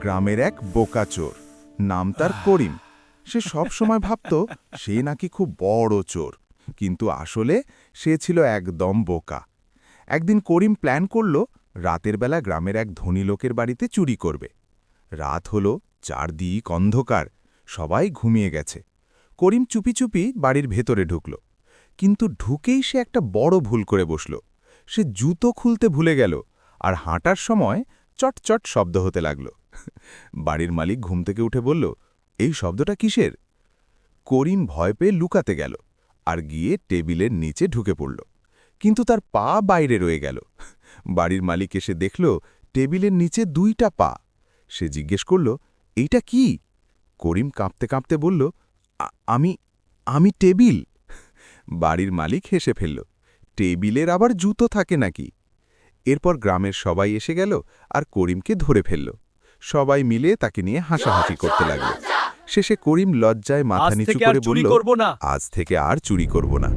গ্রামের এক বোকা চোর, নাম তার করিম। সে সব সময় ভাবত সে নাকি খুব বড় চোর, কিন্তু আসলে সে ছিল একদম বোকা। একদিন করিম প্ল্যান করল রাতের বেলা গ্রামের এক ধনী লোকের বাড়িতে চুরি করবে। রাত হল, চারদিক অন্ধকার, সবাই ঘুমিয়ে গেছে। করিম চুপি চুপি বাড়ির ভেতরে ঢুকল, কিন্তু ঢুকেই সে একটা বড় ভুল করে বসল। সে জুতো খুলতে ভুলে গেল, আর হাঁটার সময় চটচট শব্দ হতে লাগল। বাড়ির মালিক ঘুম থেকে উঠে বলল, এই শব্দটা কিসের? করিম ভয় পেয়ে লুকাতে গেল, আর গিয়ে টেবিলের নিচে ঢুকে পড়ল, কিন্তু তার পা বাইরে রয়ে গেল। বাড়ির মালিক এসে দেখল টেবিলের নিচে দুইটা পা। সে জিজ্ঞেস করল, এইটা কি? করিম কাঁপতে কাঁপতে বলল, আমি আমি টেবিল। বাড়ির মালিক হেসে ফেলল, টেবিলের আবার জুতো থাকে নাকি? এরপর গ্রামের সবাই এসে গেল আর করিমকে ধরে ফেলল। সবাই মিলে তাকে নিয়ে হাসাহাসি করতে লাগল। শেষে করিম লজ্জায় মাথা আজ নিচু থেকে আর করে চুরি বলল, করব না। আজ থেকে আর চুরি করব না।